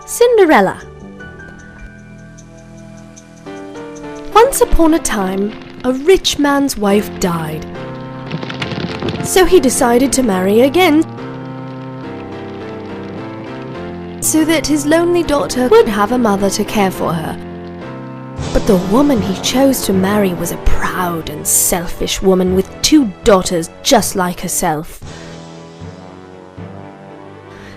Cinderella. Once upon a time, a rich man's wife died. So he decided to marry again, so that his lonely daughter would have a mother to care for her. But the woman he chose to marry was a proud and selfish woman with 2 daughters just like herself.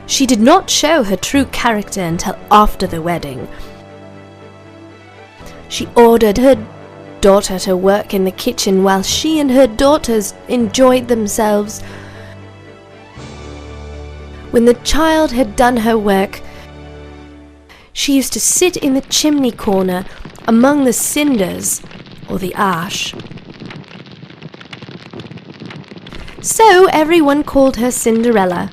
She did not show her true character until after the wedding. She ordered her daughter to work in the kitchen while she and her daughters enjoyed themselves. When the child had done her work, she used to sit in the chimney corner among the cinders or the ash. So everyone called her Cinderella.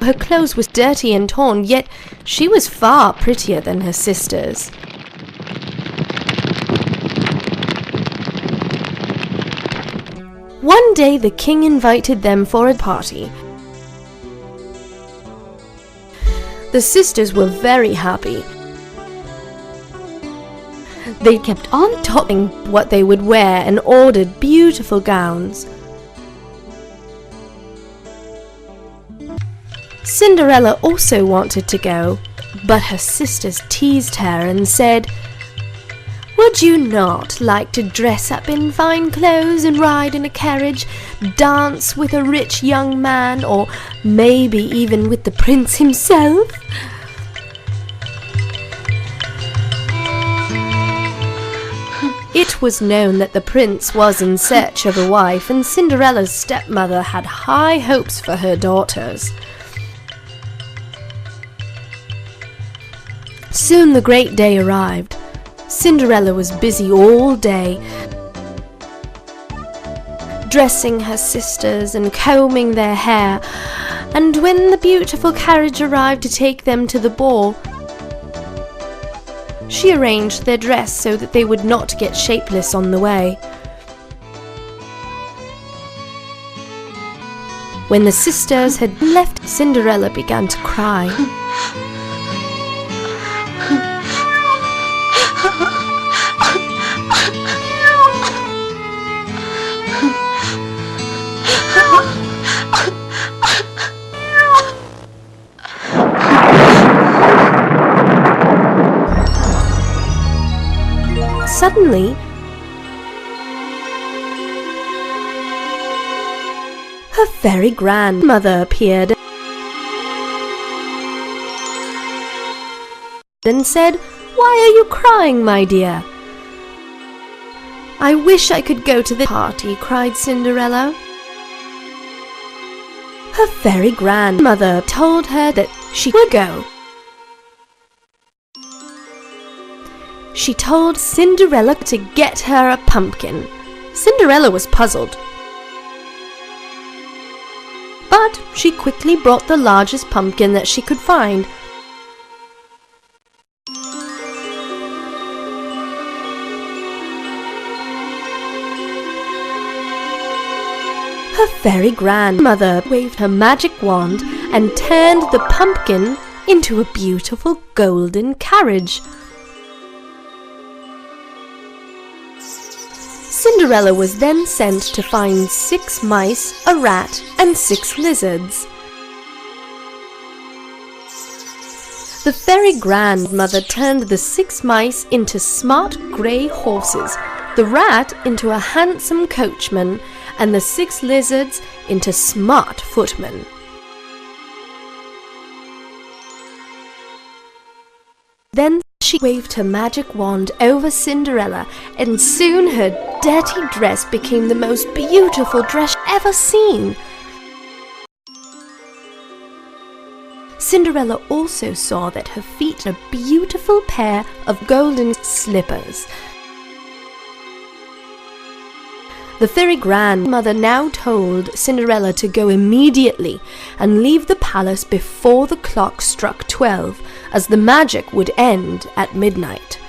Her clothes were dirty and torn, yet she was far prettier than her sisters. One day the king invited them for a party. The sisters were very happy. They kept on talking what they would wear and ordered beautiful gowns. Cinderella also wanted to go, but her sisters teased her and said, "Would you not like to dress up in fine clothes and ride in a carriage, dance with a rich young man, or maybe even with the prince himself?" It was known that the prince was in search of a wife, and Cinderella's stepmother had high hopes for her daughters. Soon the great day arrived. Cinderella was busy all day, dressing her sisters and combing their hair, and when the beautiful carriage arrived to take them to the ball, she arranged their dress so that they would not get shapeless on the way. When the sisters had left, Cinderella began to cry. Suddenly, her fairy grandmother appeared and said, "Why are you crying, my dear?" "I wish I could go to the party," cried Cinderella. Her fairy grandmother told her that she would go. She told Cinderella to get her a pumpkin. Cinderella was puzzled, but she quickly brought the largest pumpkin that she could find. Her fairy grandmother waved her magic wand and turned the pumpkin into a beautiful golden carriage. Cinderella was then sent to find 6 mice, a rat, and 6 lizards. The fairy grandmother turned the 6 mice into smart grey horses, the rat into a handsome coachman, and the 6 lizards into smart footmen. Then she waved her magic wand over Cinderella, and soon her dirty dress became the most beautiful dress ever seen. Cinderella also saw that her feet were a beautiful pair of golden slippers. The fairy grandmother now told Cinderella to go immediately and leave the palace before the clock struck 12, as the magic would end at midnight.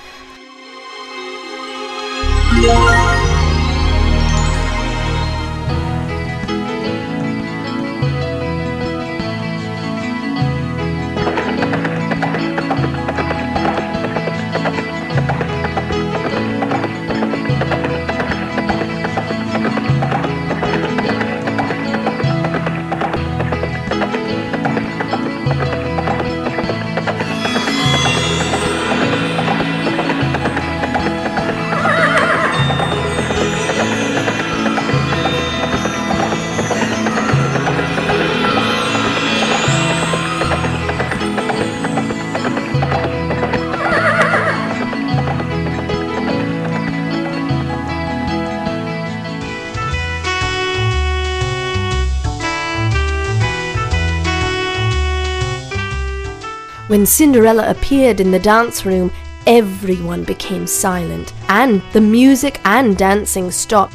When Cinderella appeared in the dance room, everyone became silent, and the music and dancing stopped.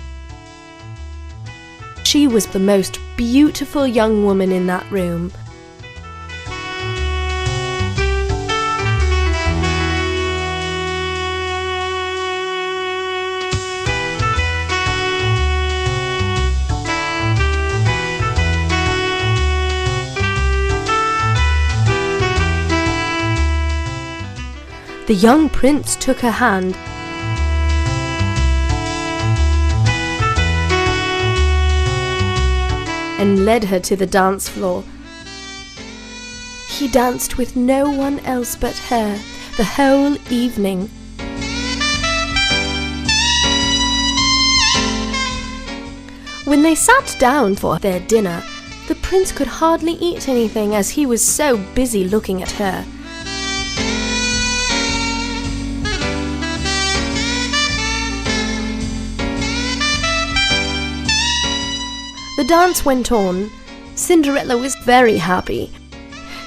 She was the most beautiful young woman in that room. The young prince took her hand and led her to the dance floor. He danced with no one else but her the whole evening. When they sat down for their dinner, the prince could hardly eat anything as he was so busy looking at her. The dance went on. Cinderella was very happy.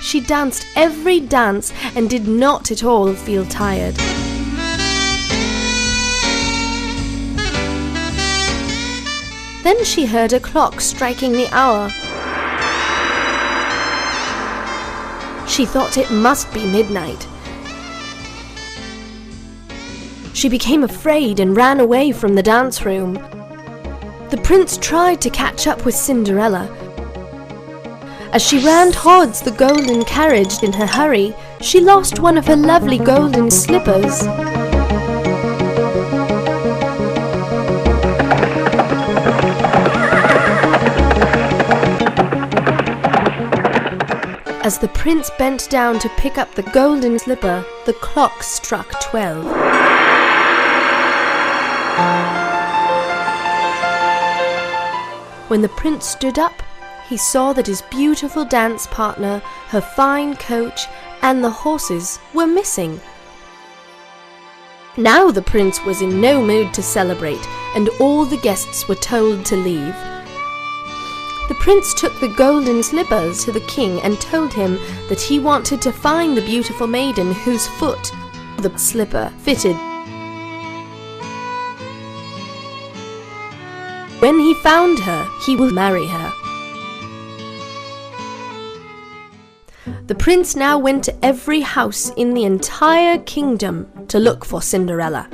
She danced every dance and did not at all feel tired. Then she heard a clock striking the hour. She thought it must be midnight. She became afraid and ran away from the dance room. The prince tried to catch up with Cinderella. As she ran towards the golden carriage in her hurry, she lost one of her lovely golden slippers. As the prince bent down to pick up the golden slipper, the clock struck 12. When the prince stood up, he saw that his beautiful dance partner, her fine coach, and the horses were missing. Now the prince was in no mood to celebrate, and all the guests were told to leave. The prince took the golden slippers to the king and told him that he wanted to find the beautiful maiden whose foot the slipper fitted. When he found her, he will marry her. The prince now went to every house in the entire kingdom to look for Cinderella.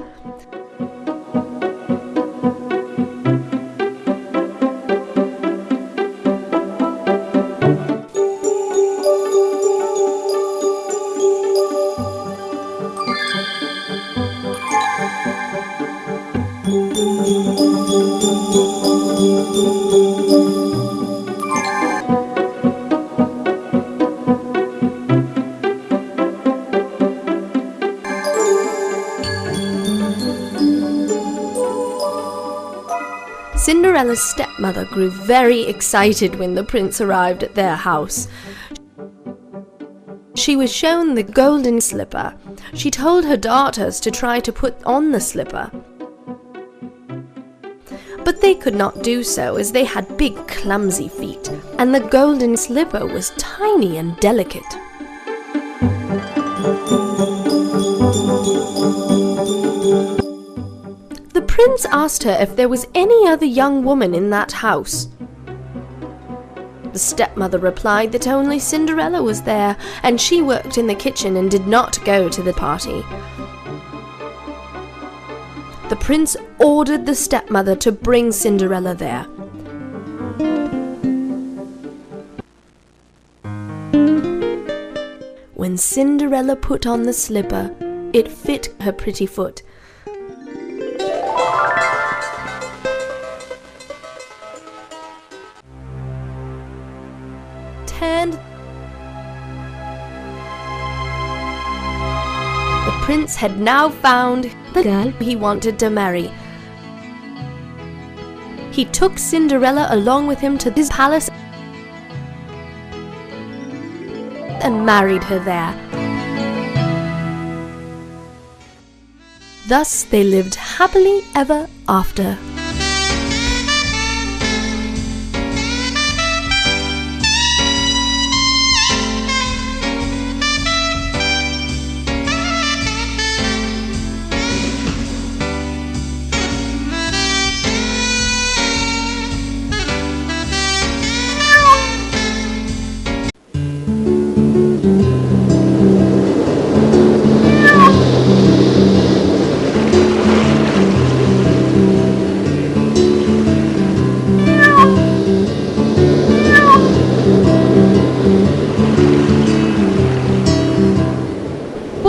Cinderella's stepmother grew very excited when the prince arrived at their house. She was shown the golden slipper. She told her daughters to try to put on the slipper. But they could not do so as they had big, clumsy feet, and the golden slipper was tiny and delicate. The prince asked her if there was any other young woman in that house. The stepmother replied that only Cinderella was there, and she worked in the kitchen and did not go to the party. The prince ordered the stepmother to bring Cinderella there. When Cinderella put on the slipper, it fit her pretty foot. The prince had now found the girl he wanted to marry. He took Cinderella along with him to his palace and married her there. Thus they lived happily ever after.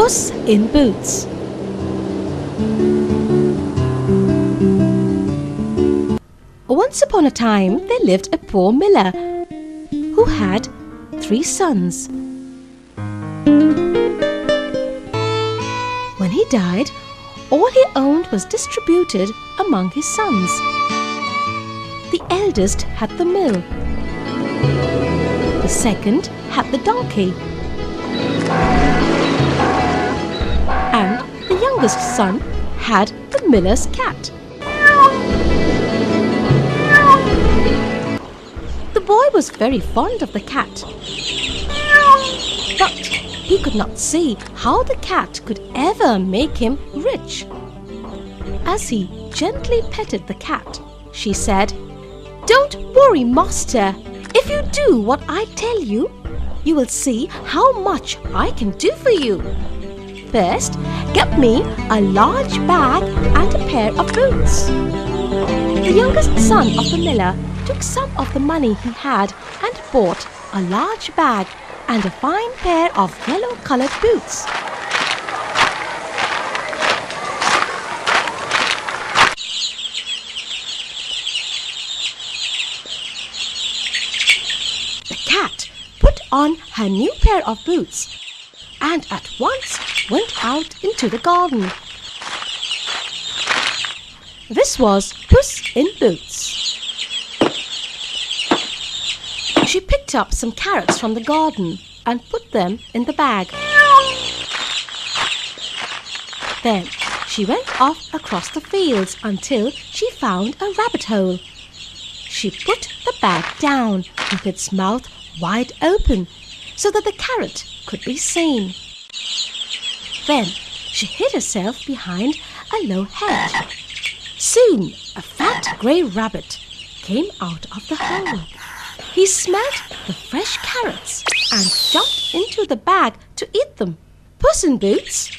Puss in Boots. Once upon a time there lived a poor miller who had 3 sons. When he died, all he owned was distributed among his sons. The eldest had the mill. The second had the donkey. And the youngest son had the miller's cat. The boy was very fond of the cat, but he could not see how the cat could ever make him rich. As he gently petted the cat, she said, "Don't worry, master. If you do what I tell you, you will see how much I can do for you. First, get me a large bag and a pair of boots." The youngest son of the miller took some of the money he had and bought a large bag and a fine pair of yellow-colored boots. The cat put on her new pair of boots and at once went out into the garden. This was Puss in Boots. She picked up some carrots from the garden and put them in the bag. Then she went off across the fields until she found a rabbit hole. She put the bag down with its mouth wide open so that the carrot could be seen. Then she hid herself behind a low hedge. Soon a fat grey rabbit came out of the hole. He smelled the fresh carrots and jumped into the bag to eat them. Puss in Boots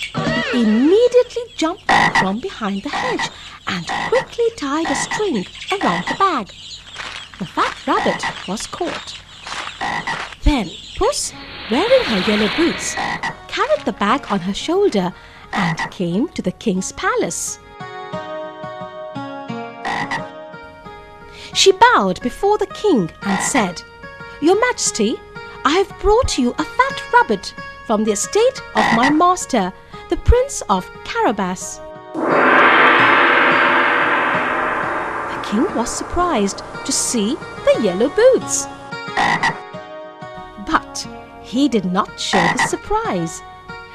immediately jumped from behind the hedge and quickly tied a string around the bag. The fat rabbit was caught. Then Puss, wearing her yellow boots, carried the bag on her shoulder and came to the king's palace. She bowed before the king and said, "Your Majesty, I have brought you a fat rabbit from the estate of my master, the Prince of Carabas." The king was surprised to see the yellow boots. But he did not show his surprise.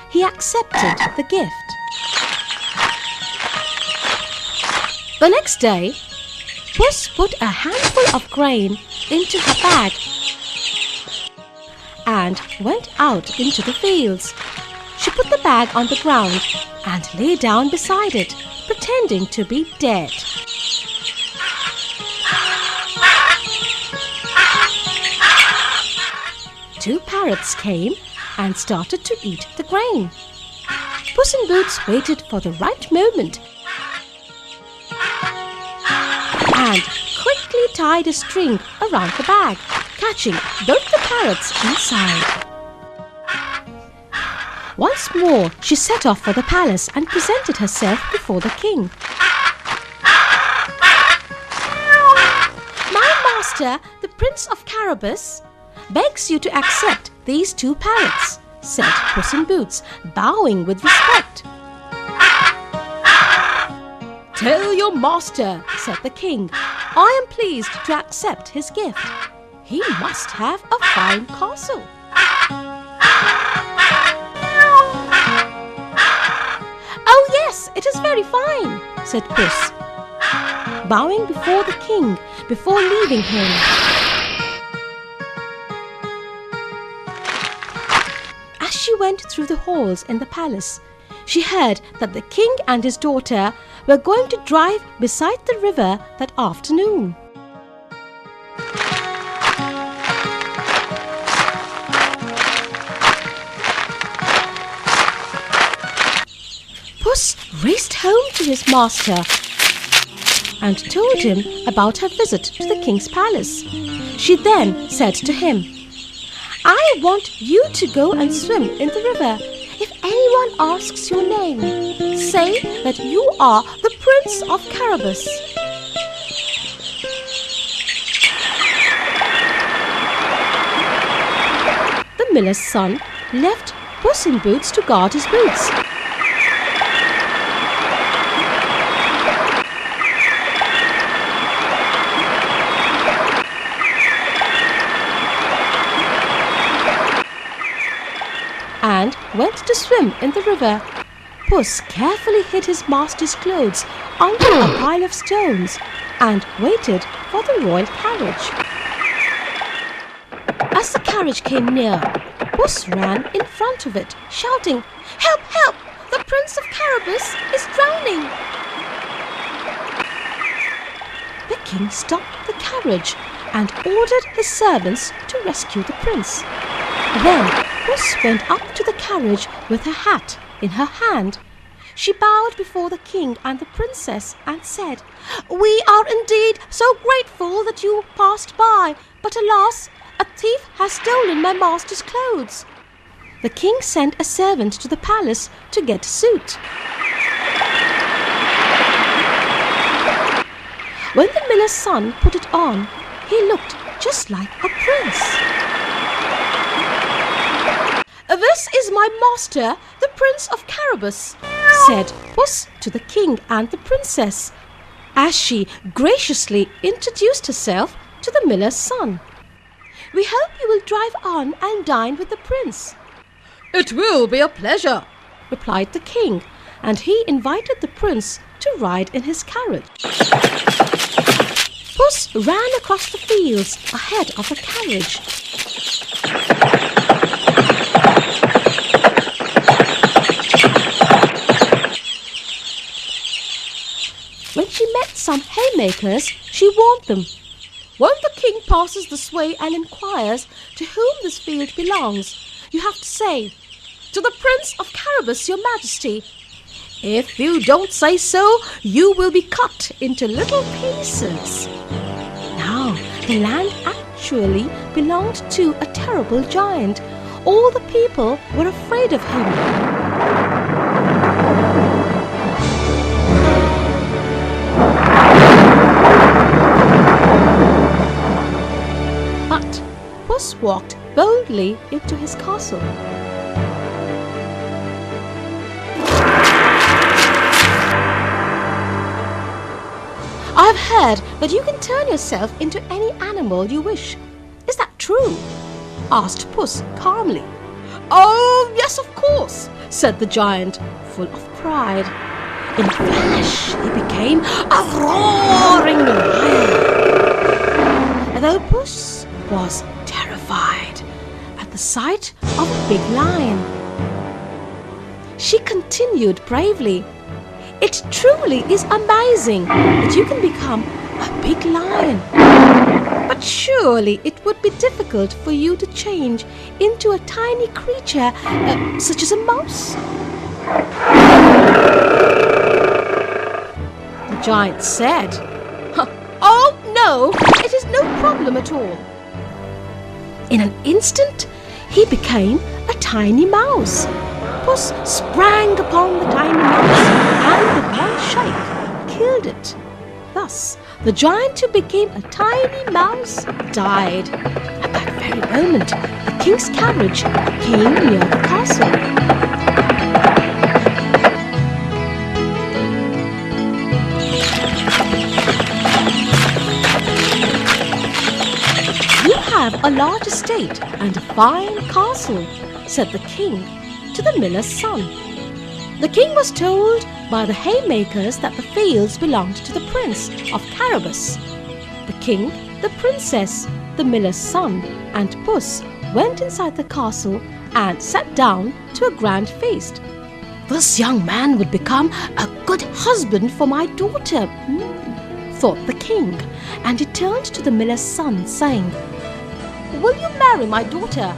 He accepted the gift. The next day, Puss put a handful of grain into her bag and went out into the fields. She put the bag on the ground and lay down beside it, pretending to be dead. Two parrots came and started to eat the grain. Puss in Boots waited for the right moment and quickly tied a string around the bag, catching both the parrots inside. Once more, she set off for the palace and presented herself before the king. "My master, the Prince of Carabas, begs you to accept these 2 parrots," said Puss in Boots, bowing with respect. "Tell your master," said the king, "I am pleased to accept his gift. He must have a fine castle." "Oh yes, it is very fine," said Puss, bowing before the king before leaving him. As she went through the halls in the palace, she heard that the king and his daughter were going to drive beside the river that afternoon. Puss raced home to his master and told him about her visit to the king's palace. She then said to him, "I want you to go and swim in the river. if anyone asks your name, say that you are the Prince of Carabas. The miller's son left Puss in Boots to guard his boots. And went to swim in the river. Puss carefully hid his master's clothes under a pile of stones and waited for the royal carriage. As the carriage came near, Puss ran in front of it, shouting, "Help, help! The Prince of Carabas is drowning!" The king stopped the carriage and ordered his servants to rescue the prince. Then Puss went up to the carriage with her hat in her hand. She bowed before the king and the princess and said, "We are indeed so grateful that you passed by, but alas, a thief has stolen my master's clothes." The king sent a servant to the palace to get a suit. When the miller's son put it on, he looked just like a prince. "This is my master, the Prince of Carabas," said Puss to the king and the princess, as she graciously introduced herself to the miller's son. "We hope you will drive on and dine with the prince." "It will be a pleasure," replied the king, and he invited the prince to ride in his carriage. Puss ran across the fields ahead of the carriage. When she met some haymakers, she warned them, "When the king passes this way and inquires to whom this field belongs, you have to say, 'To the Prince of Carabas, your majesty.' If you don't say so, you will be cut into little pieces." Now, the land actually belonged to a terrible giant. All the people were afraid of him. But Puss walked boldly into his castle. "I've heard that you can turn yourself into any animal you wish. Is that true?" asked Puss calmly. "Oh, yes, of course," said the giant, full of pride. In a flash, he became a roaring lion. Though Puss was terrified at the sight of a big lion, she continued bravely, "It truly is amazing that you can become a big lion. But surely it would be difficult for you to change into a tiny creature such as a mouse." The giant said, "Oh no, it is no problem at all." In an instant, he became a tiny mouse. Puss sprang upon the tiny mouse and with one shake killed it. Thus, the giant who became a tiny mouse died. At that very moment, the king's carriage came near the castle. "You have a large estate and a fine castle," said the king to the miller's son. The king was told by the haymakers that the fields belonged to the Prince of Carabas. The king, the princess, the miller's son, and Puss went inside the castle and sat down to a grand feast. "This young man would become a good husband for my daughter," thought the king, and he turned to the miller's son, saying, "Will you marry my daughter?"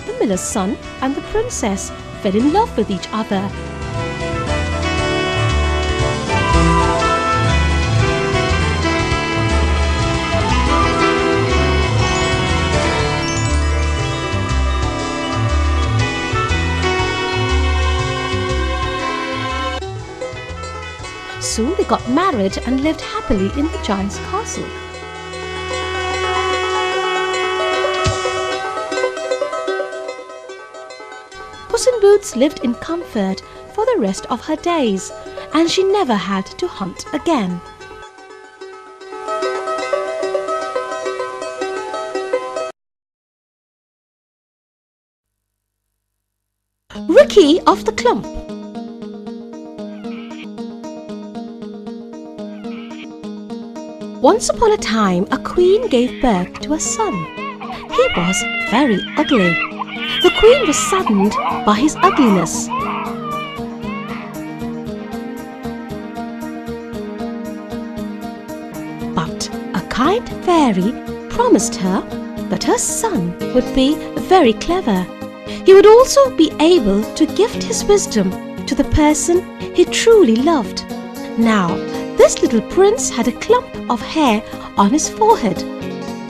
The miller's son and the princess fell in love with each other. they got married and lived happily in the giant's castle. Puss in Boots lived in comfort for the rest of her days, and she never had to hunt again. Rookie of the Clump. Once upon a time, a queen gave birth to a son. He was very ugly. The queen was saddened by his ugliness. But a kind fairy promised her that her son would be very clever. He would also be able to gift his wisdom to the person he truly loved. Now, this little prince had a clump of hair on his forehead,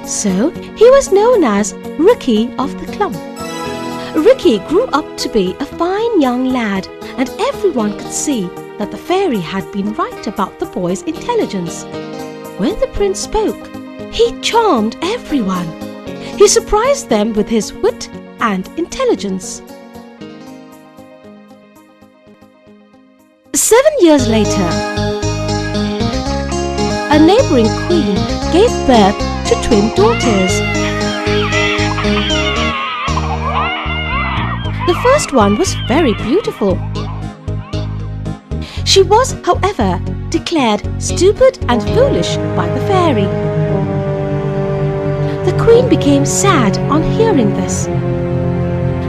so he was known as Rookie of the Clump. Rookie grew up to be a fine young lad, and everyone could see that the fairy had been right about the boy's intelligence. When the prince spoke, he charmed everyone. He surprised them with his wit and intelligence. 7 years later, a neighboring queen gave birth to twin daughters. The first one was very beautiful. She was, however, declared stupid and foolish by the fairy. The queen became sad on hearing this.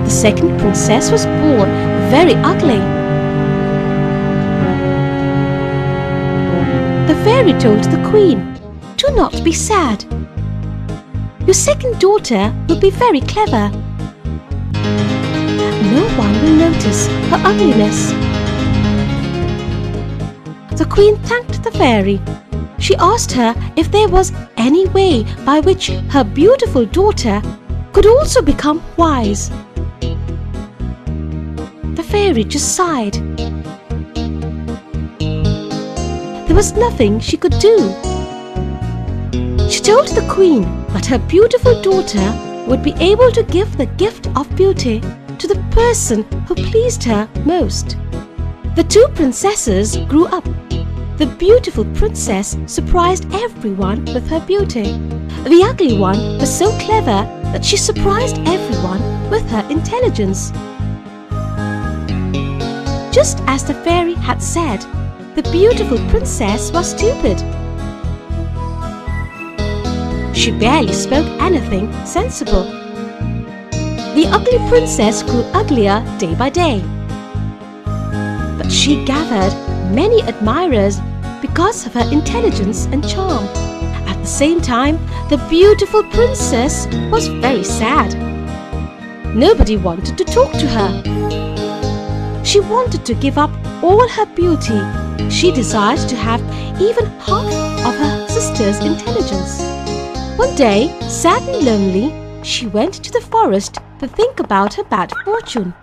The second princess was born very ugly. The fairy told the queen, "Do not be sad. Your second daughter will be very clever. No one will notice her ugliness." The queen thanked the fairy. She asked her if there was any way by which her beautiful daughter could also become wise. The fairy just sighed. There was nothing she could do. She told the queen that her beautiful daughter would be able to give the gift of beauty to the person who pleased her most. The two princesses grew up. The beautiful princess surprised everyone with her beauty. The ugly one was so clever that she surprised everyone with her intelligence. Just as the fairy had said, the beautiful princess was stupid. She barely spoke anything sensible. The ugly princess grew uglier day by day. But she gathered many admirers because of her intelligence and charm. At the same time, the beautiful princess was very sad. Nobody wanted to talk to her. She wanted to give up all her beauty. She desired to have even half of her sister's intelligence. One day, sad and lonely, she went to the forest to think about her bad fortune.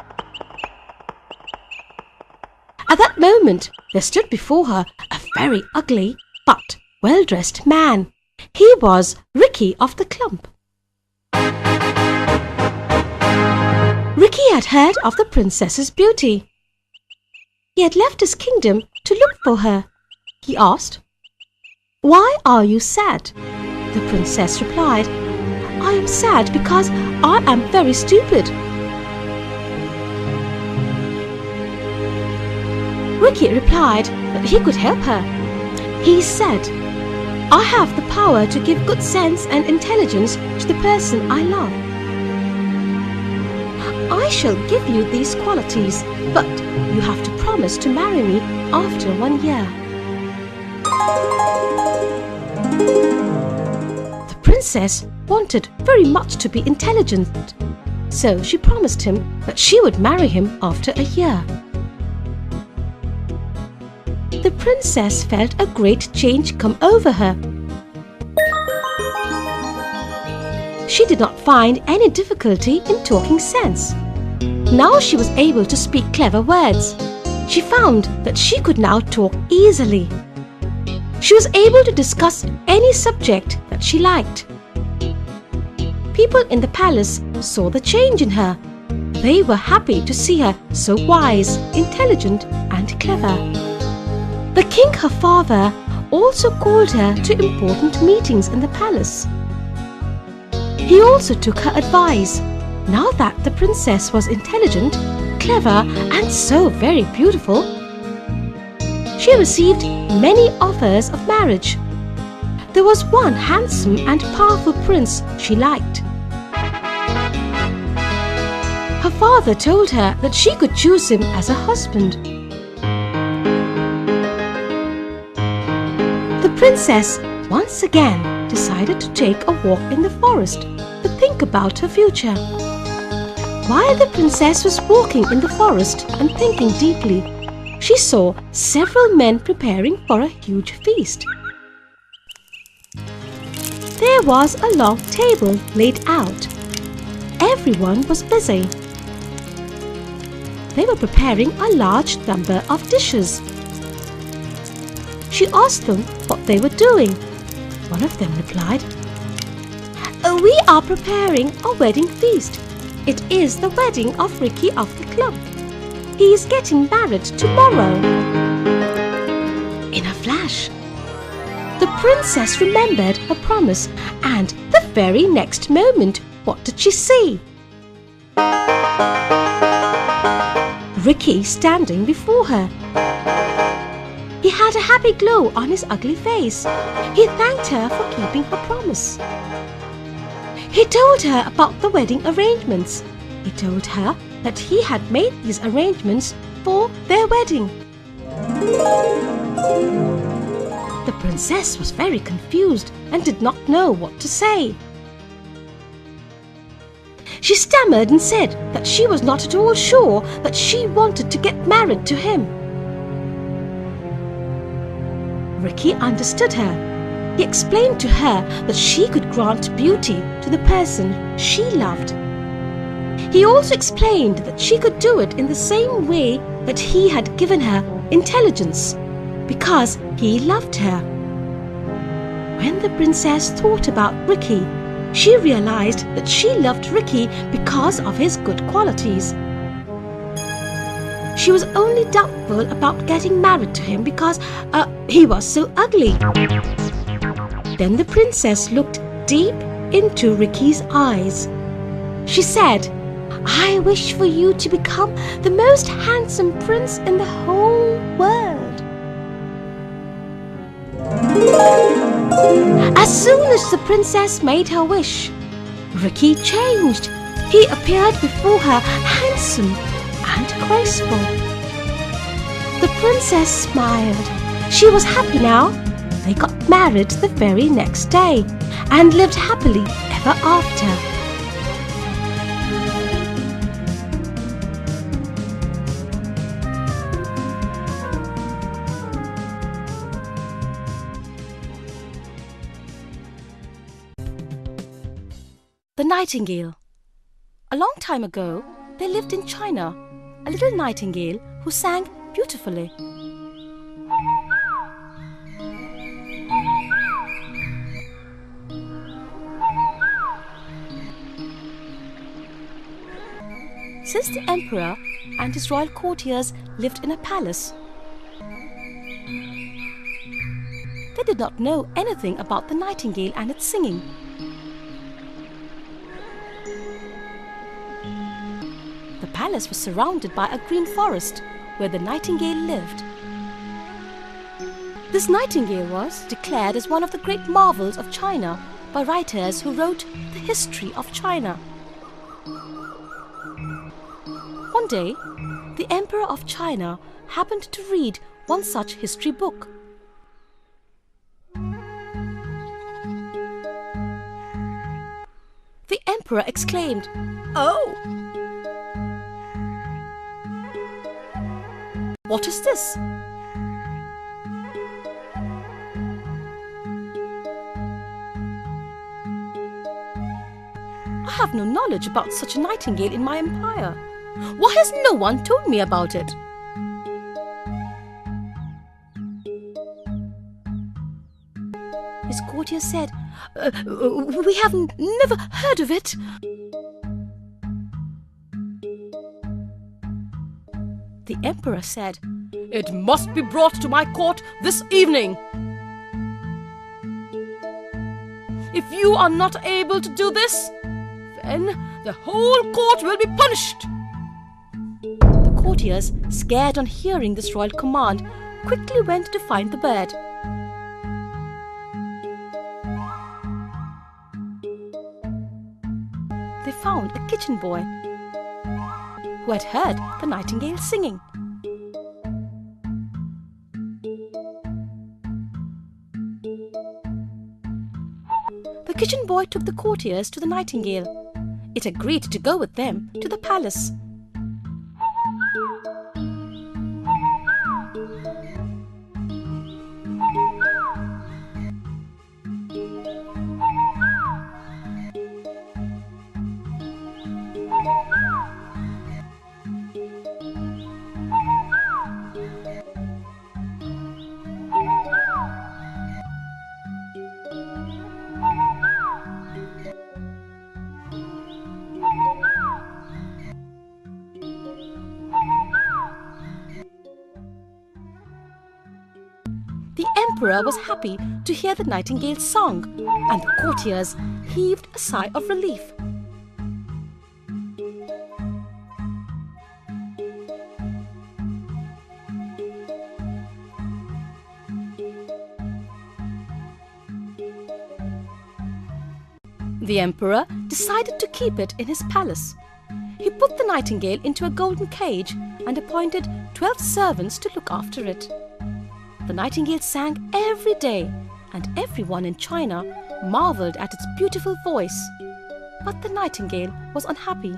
At that moment, there stood before her a very ugly but well-dressed man. He was Rookie of the Clump. Rookie had heard of the princess's beauty. He had left his kingdom to look for her. He asked, "Why are you sad?" The princess replied, "I am sad because I am very stupid." Rookie replied that he could help her. He said, "I have the power to give good sense and intelligence to the person I love. I shall give you these qualities, but you have to promise to marry me after 1 year." The princess wanted very much to be intelligent, so she promised him that she would marry him after a year. The princess felt a great change come over her. She did not find any difficulty in talking sense. Now she was able to speak clever words. She found that she could now talk easily. She was able to discuss any subject that she liked. People in the palace saw the change in her. They were happy to see her so wise, intelligent, and clever. The king, her father, also called her to important meetings in the palace. He also took her advice. Now that the princess was intelligent, clever, and so very beautiful, she received many offers of marriage. There was one handsome and powerful prince she liked. Her father told her that she could choose him as a husband. The princess once again decided to take a walk in the forest to think about her future. While the princess was walking in the forest and thinking deeply, she saw several men preparing for a huge feast. There was a long table laid out. Everyone was busy. They were preparing a large number of dishes. She asked them what they were doing. One of them replied, "We are preparing a wedding feast. It is the wedding of Ricky of the club. He is getting married tomorrow." In a flash, the princess remembered her promise, and the very next moment, what did she see? Ricky standing before her. He had a happy glow on his ugly face. He thanked her for keeping her promise. He told her about the wedding arrangements. He told her that he had made these arrangements for their wedding. The princess was very confused and did not know what to say. She stammered and said that she was not at all sure that she wanted to get married to him. Ricky understood her. He explained to her that she could grant beauty to the person she loved. He also explained that she could do it in the same way that he had given her intelligence, because he loved her. When the princess thought about Ricky, she realized that she loved Ricky because of his good qualities. She was only doubtful about getting married to him because he was so ugly. Then the princess looked deep into Ricky's eyes. She said, "I wish for you to become the most handsome prince in the whole world." As soon as the princess made her wish, Ricky changed. He appeared before her handsome and graceful. The princess smiled. She was happy now. They got married the very next day and lived happily ever after. The Nightingale. A long time ago, there lived in China a little nightingale who sang beautifully. Since the emperor and his royal courtiers lived in a palace, they did not know anything about the nightingale and its singing. The palace was surrounded by a green forest where the nightingale lived. This nightingale was declared as one of the great marvels of China by writers who wrote the history of China. One day, the Emperor of China happened to read one such history book. The Emperor exclaimed, "Oh! What is this?" "I have no knowledge about such a nightingale in my empire. Why has no one told me about it?" his courtiers said, "We have never heard of it." The emperor said, "It must be brought to my court this evening. If you are not able to do this, then the whole court will be punished." The courtiers, scared on hearing this royal command, quickly went to find the bird. They found a kitchen boy who had heard the nightingale singing. The kitchen boy took the courtiers to the nightingale. It agreed to go with them to the palace. The emperor was happy to hear the nightingale's song, and the courtiers heaved a sigh of relief. The emperor decided to keep it in his palace. He put the nightingale into a golden cage and appointed 12 servants to look after it. The nightingale sang every day, and everyone in China marveled at its beautiful voice. But the nightingale was unhappy.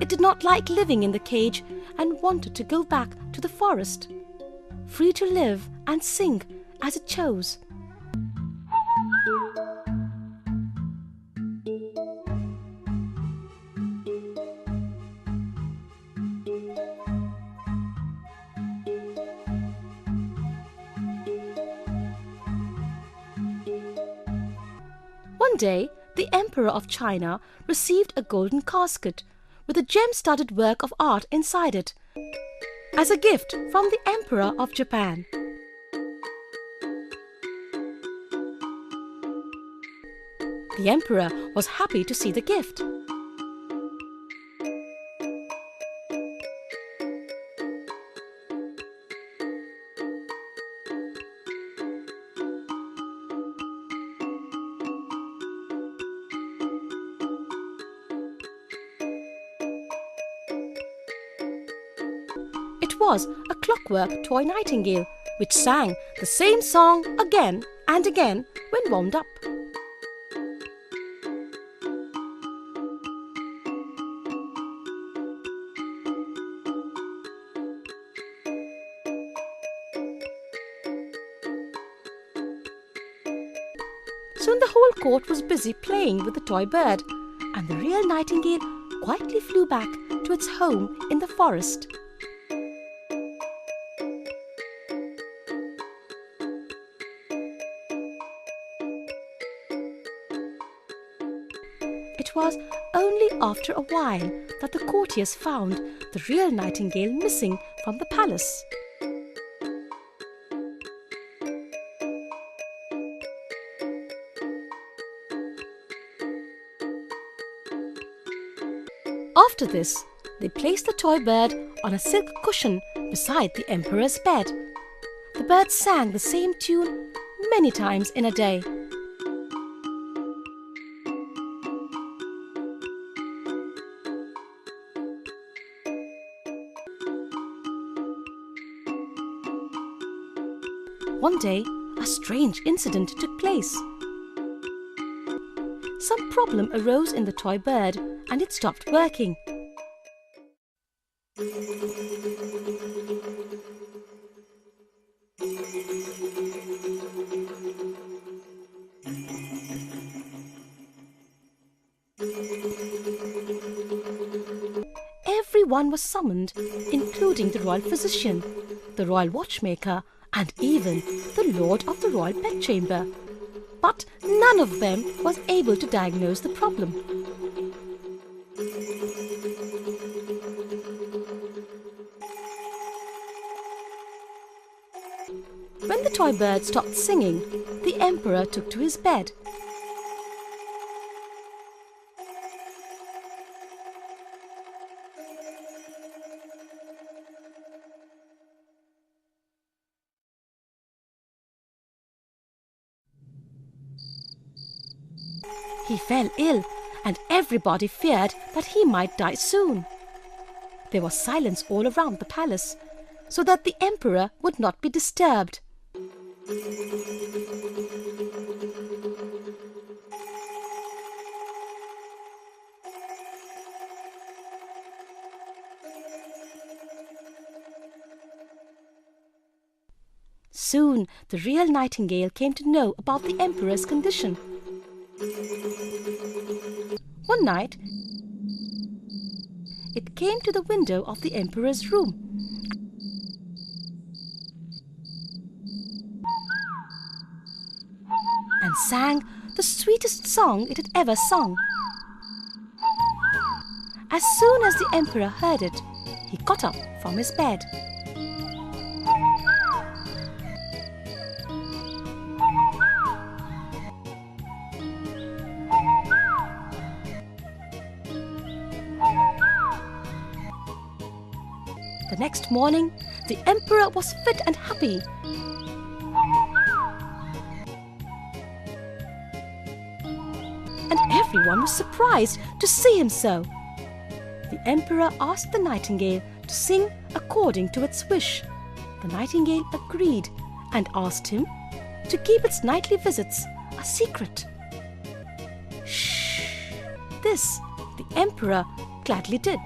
It did not like living in the cage and wanted to go back to the forest, free to live and sing as it chose. One day, the Emperor of China received a golden casket with a gem-studded work of art inside it as a gift from the Emperor of Japan. The Emperor was happy to see the gift. It was a clockwork toy nightingale which sang the same song again and again when wound up. Soon the whole court was busy playing with the toy bird, and the real nightingale quietly flew back to its home in the forest. It was only after a while that the courtiers found the real nightingale missing from the palace. After this, they placed the toy bird on a silk cushion beside the emperor's bed. The bird sang the same tune many times in a day. One day, a strange incident took place. Some problem arose in the toy bird and it stopped working. Everyone was summoned, including the royal physician, the royal watchmaker, and even the lord of the royal bedchamber. but none of them was able to diagnose the problem. When the toy bird stopped singing, the emperor took to his bed. He fell ill, and everybody feared that he might die soon. There was silence all around the palace, so that the emperor would not be disturbed. Soon the real nightingale came to know about the emperor's condition. One night, it came to the window of the emperor's room and sang the sweetest song it had ever sung. As soon as the emperor heard it, he got up from his bed. The next morning, the emperor was fit and happy. And everyone was surprised to see him so. The emperor asked the nightingale to sing according to its wish. The nightingale agreed and asked him to keep its nightly visits a secret. Shh! This the emperor gladly did.